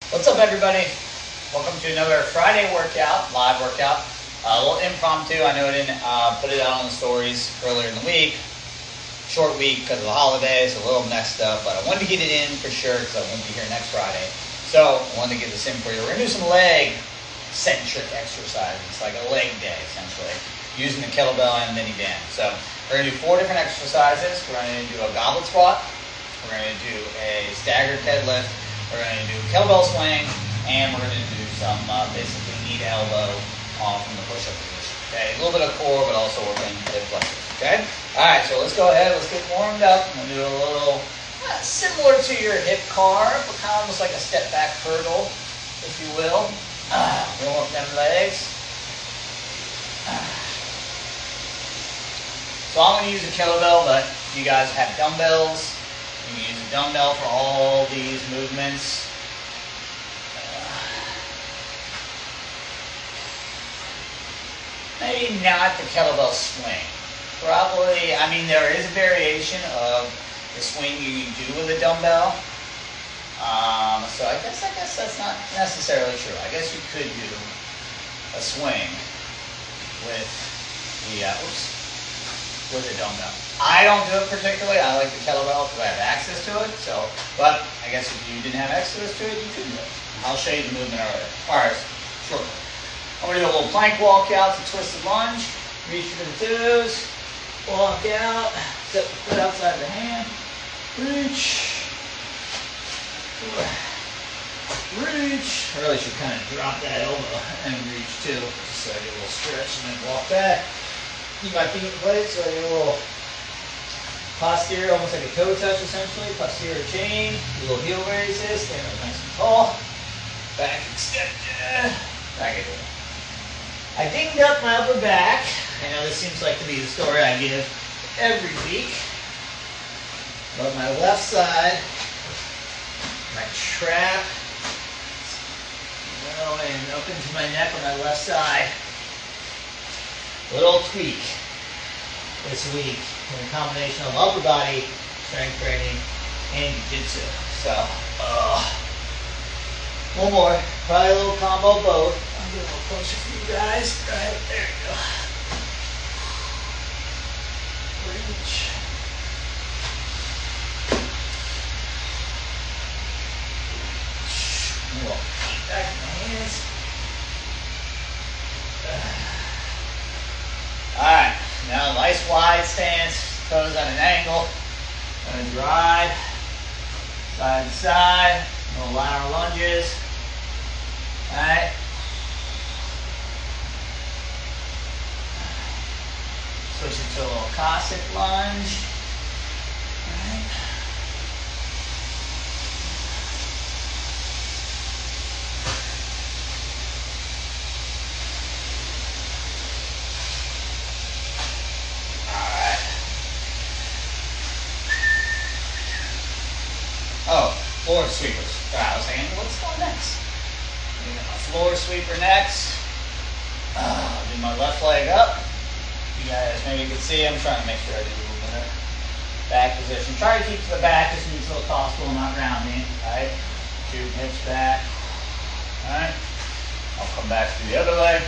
What's up, everybody? Welcome to another Friday workout, live workout. A little impromptu. I know I didn't put it out on the stories earlier in the week. Short week because of the holidays, a little messed up, but I wanted to get it in for sure because I won't be here next Friday. So I wanted to get this in for you. We're going to do some leg centric exercises. It's like a leg day, essentially, using the kettlebell and mini band. So we're going to do 4 different exercises. We're going to do a goblet squat. We're going to do a staggered deadlift. We're going to do kettlebell swing, and we're going to do some basically knee to elbow from the push-up position. Okay, a little bit of core, but also working hip flexors. Okay, all right. So let's go ahead. Let's get warmed up. I'm going to do a little similar to your hip carve, but kind of almost like a step back hurdle, if you will. Warm up them legs. So I'm going to use a kettlebell, but you guys have dumbbells. You can use a dumbbell for all these movements. Maybe not the kettlebell swing. Probably, I mean, there is a variation of the swing you can do with a dumbbell. So I guess that's not necessarily true. I guess you could do a swing with the with a dumbbell. I don't do it particularly. I like the kettlebell because I have access to it. So, but I guess if you didn't have access to it, you could do it. I'll show you the movement earlier. All right, shortly. I'm gonna do a little plank walk out to twisted lunge. Reach for the toes. Walk out. Step the foot outside the hand. Reach. Reach. I really should kind of drop that elbow and reach too, just so I get a little stretch and then walk back. Keep my feet in place so I get a little posterior, almost like a toe touch essentially. Posterior chain, a little heel raises, stand up nice and tall. Back extended. Back again. I dinged up my upper back. I know this seems like to be the story I give every week. But my left side, my trap, going up into my neck on my left side. Little tweak this week in a combination of upper body strength training and jiu-jitsu. So, one more, probably a little combo both. I'll get a little closer for you guys. Right there you go. Reach. Back in my hands. Alright, now nice wide stance, toes at an angle. Gonna drive side to side, little lateral lunges. Alright. Switch it to a little Cossack lunge. Alright. Oh, floor sweepers. I was saying, what's going next? Floor sweeper next. Do my left leg up. You guys maybe can see, I'm trying to make sure I do a little bit of back position. Try to keep to the back as neutral as possible, not rounding. Alright? Shoot hips back. Alright? I'll come back to the other leg.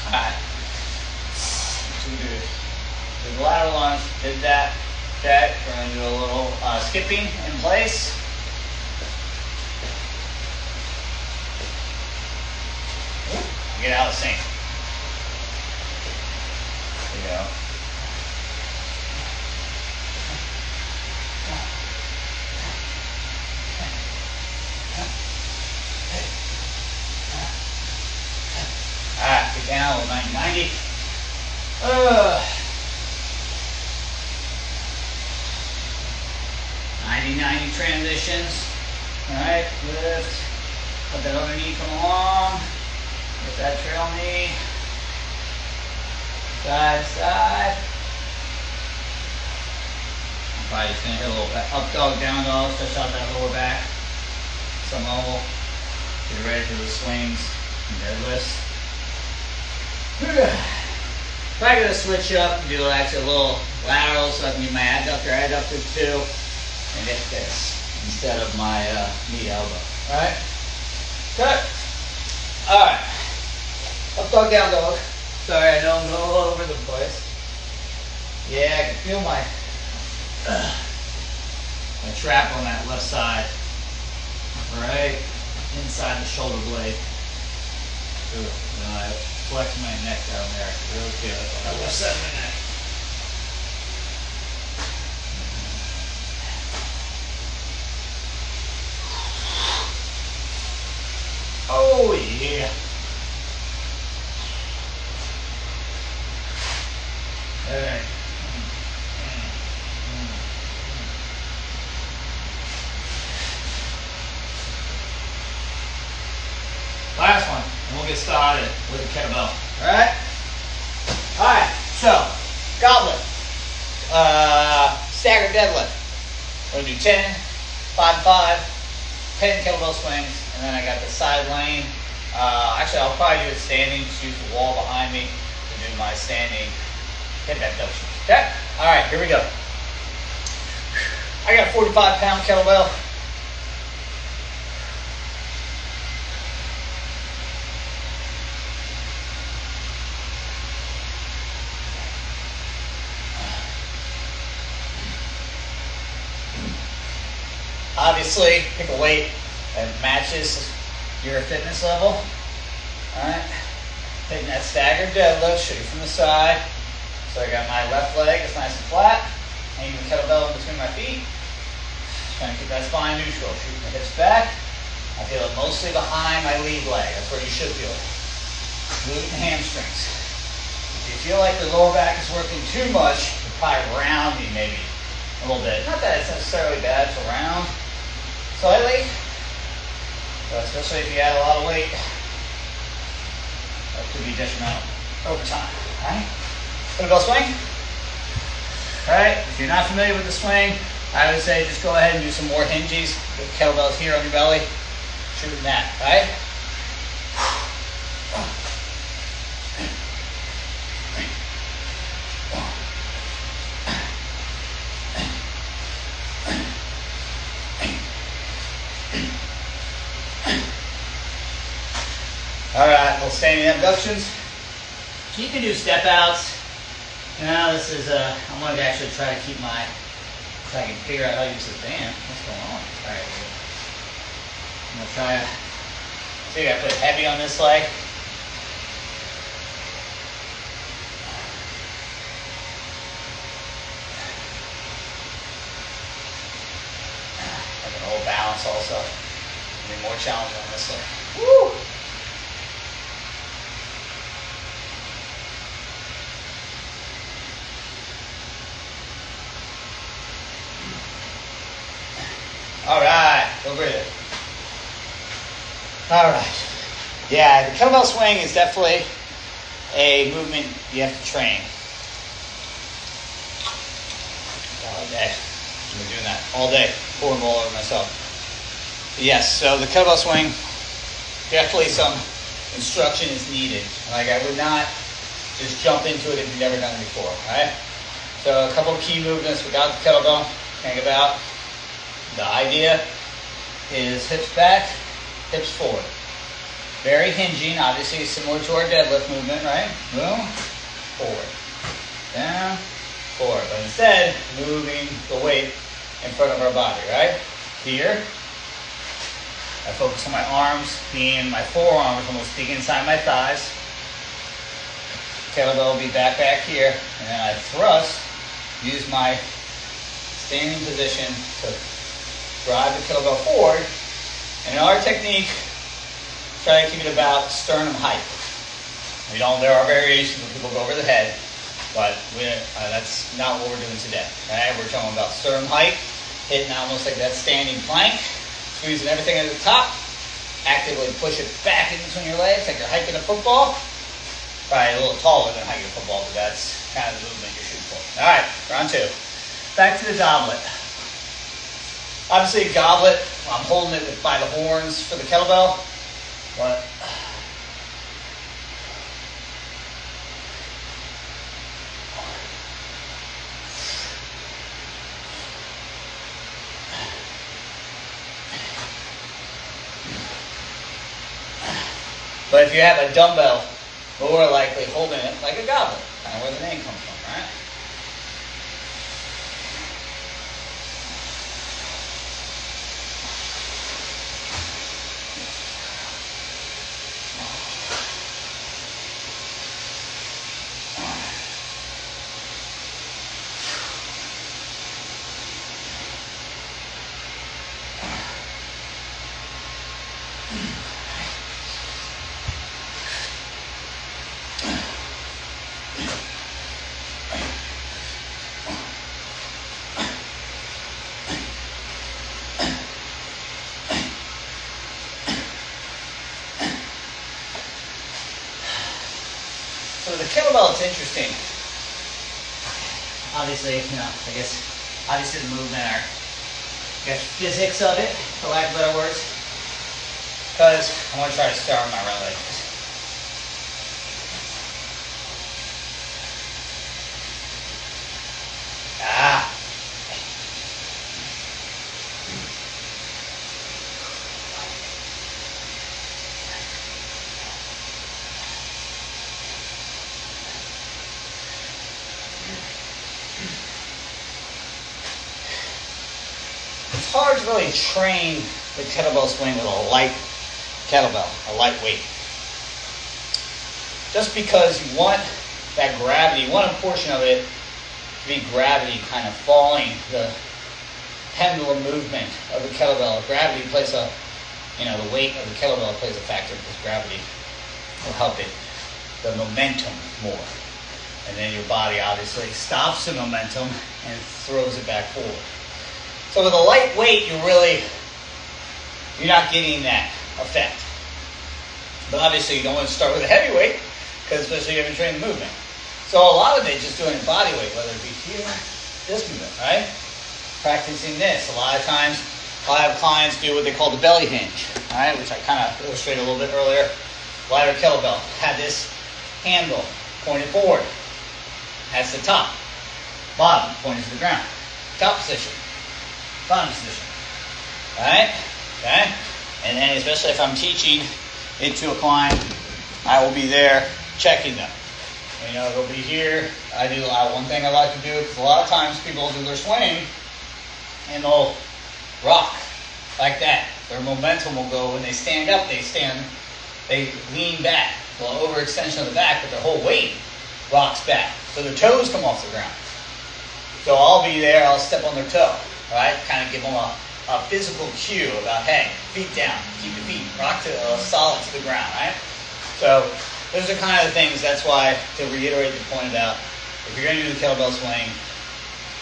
Alright, so we do the lateral lunge, did that. Okay, we're going to do a little skipping in place. Get out of sync. There you go. Alright, get down with 90-90. 90-90 transitions. Alright, lift. Let that other knee come along. Get that trail knee. Side to side. I'm probably just going to hit a little bit. Up dog, down dog, stretch out that lower back. Some level. Get ready for the swings. Deadlifts. Probably gonna switch up and do actually a little lateral so I can get my adductor too, and get this instead of my knee elbow. All right. Good. All right. Up dog, down dog. Sorry, I know I'm going all over the place. Yeah, I can feel my trap on that left side. Right inside the shoulder blade. Ooh, I flex my neck down there. Really feel it on that left side of my neck. Oh yeah. All right. Last one, and we'll get started with the kettlebell. All right? All right, so goblet, staggered deadlift. We're gonna do 10, 5, 10 kettlebell swings, and then I got the side lane. Actually, I'll probably do it standing, just use the wall behind me to do my standing hip abduction. Okay? All right, here we go. I got a 45-pound kettlebell. Obviously, pick a weight that matches your fitness level. Alright. Taking that staggered deadlift, shoot it from the side. So I got my left leg, it's nice and flat. Hanging the kettlebell in between my feet. Trying to keep that spine neutral. Shooting the hips back. I feel it mostly behind my lead leg. That's where you should feel it. Glute and hamstrings. If you feel like the lower back is working too much, you're probably rounding maybe a little bit. Not that it's necessarily bad to round slightly, but especially if you add a lot of weight, that could be detrimental over time. Alright? Kettlebell swing. Alright, if you're not familiar with the swing, I would say just go ahead and do some more hinges with kettlebells here on your belly. Shooting that, alright? Alright, little standing abductions. So you can do step outs. Now this is, I'm going to actually try to keep my, if I can figure out how to use this band. What's going on? Alright, I'm going to try to, see if I put heavy on this leg. I can hold balance also. It'll be more challenging on this leg. Woo! All right, go breathe it. All right. Yeah, the kettlebell swing is definitely a movement you have to train. All day. I've been doing that all day, pouring all over myself. Yes, so the kettlebell swing, definitely some instruction is needed. Like I would not just jump into it if you've never done it before, all right? So a couple of key movements without the kettlebell, think about. The idea is hips back, hips forward. Very hinging, obviously similar to our deadlift movement, right? Boom, forward, down, forward. But instead, moving the weight in front of our body, right? Here, I focus on my arms, being my forearms almost being inside my thighs. Kettlebell will be back here, and then I thrust, use my standing position to drive the kettlebell forward, and in our technique, try to keep it about sternum height. There are variations where people go over the head, but that's not what we're doing today. Okay? We're talking about sternum height, hitting almost like that standing plank, squeezing everything at the top, actively push it back in between your legs like you're hiking a football. Probably a little taller than hiking a football, but that's kind of the movement you're shooting for. All right, round two. Back to the goblet. Obviously, a goblet, I'm holding it by the horns for the kettlebell, but But if you have a dumbbell, more likely holding it like a goblet, kind of where the name comes from, right? So the kettlebell, it's interesting. Obviously, I guess, obviously the movement, or I guess physics of it, for lack of better words. Because I'm going to try to start my right leg. Ah. It's hard to really train the kettlebell swing with a light kettlebell, a light weight. Just because you want that gravity, you want a portion of it to be gravity kind of falling, the pendulum movement of the kettlebell. Gravity plays the weight of the kettlebell plays a factor because gravity will help it, the momentum more. And then your body obviously stops the momentum and throws it back forward. So with a light weight, you're not getting that effect. But obviously you don't want to start with a heavy weight, because especially you haven't trained the movement. So a lot of it just doing body weight, whether it be here, this movement, right? Practicing this. A lot of times I'll have clients do what they call the belly hinge, all right, which I kind of illustrated a little bit earlier. Lighter kettlebell. Had this handle pointed forward. That's the top. Bottom pointed to the ground. Top position. Bottom position. All right? Okay? And then especially if I'm teaching it to a client, I will be there checking them. They'll be here. One thing I like to do, because a lot of times people do their swing and they'll rock like that. Their momentum will go when they stand up, they lean back. The overextension of the back, but their whole weight rocks back. So their toes come off the ground. So I'll be there, I'll step on their toe, right? Kind of give them a physical cue about, hey, feet down, keep the feet, rock solid to the ground, right? So those are kind of the things. That's why, to reiterate the point about, if you're going to do the kettlebell swing,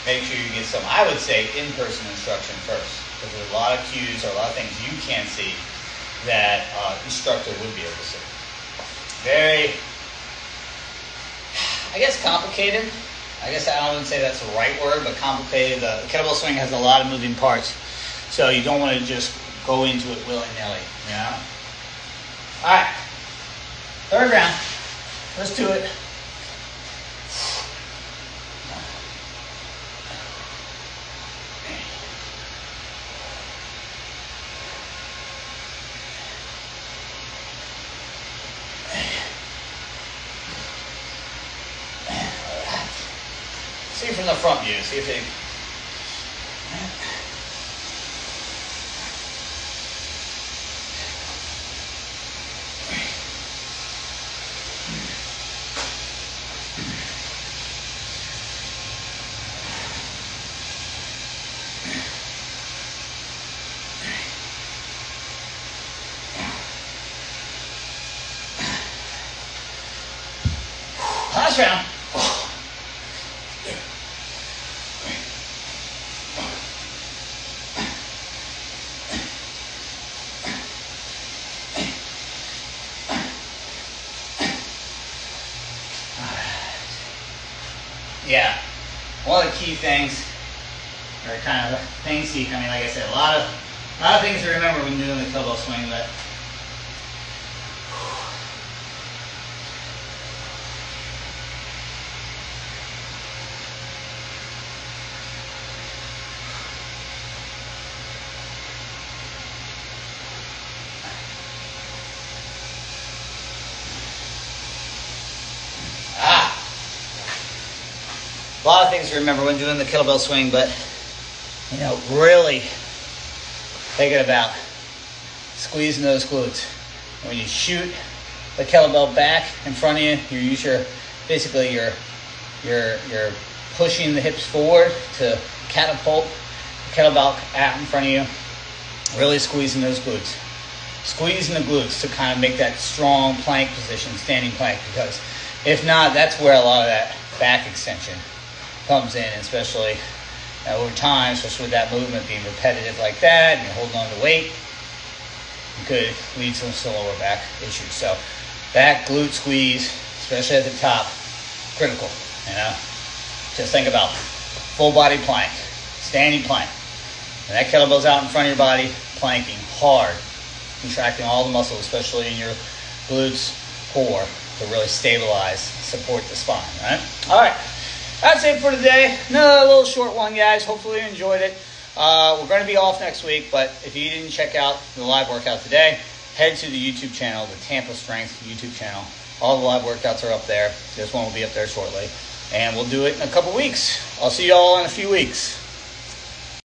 make sure you get some, I would say, in-person instruction first. Because there's a lot of cues or a lot of things you can't see that instructor would be able to see. Very, I guess, complicated. I guess I wouldn't say that's the right word, but complicated. The kettlebell swing has a lot of moving parts. So you don't want to just go into it willy-nilly, All right. Third round. Let's do it. See from the front view. See if it. Last round. Yeah, one of the key things, or kind of things like I said, a lot of things to remember when doing the kettlebell swing, but A lot of things to remember when doing the kettlebell swing, but really thinking about squeezing those glutes. When you shoot the kettlebell back in front of you, you use you're pushing the hips forward to catapult the kettlebell out in front of you. Really squeezing those glutes. Squeezing the glutes to kind of make that strong plank position, standing plank, because if not, that's where a lot of that back extension comes in, especially over time, especially with that movement being repetitive like that, and you're holding on to weight, it could lead to some lower back issues. So that glute squeeze, especially at the top, critical. Just think about full body plank, standing plank, and that kettlebell's out in front of your body, planking hard, contracting all the muscles, especially in your glutes, core, to really stabilize, support the spine, right? All right, that's it for today. Another little short one, guys. Hopefully you enjoyed it. We're going to be off next week, but if you didn't check out the live workout today, head to the YouTube channel, the Tampa Strength YouTube channel. All the live workouts are up there. This one will be up there shortly, and we'll do it in a couple weeks. I'll see you all in a few weeks.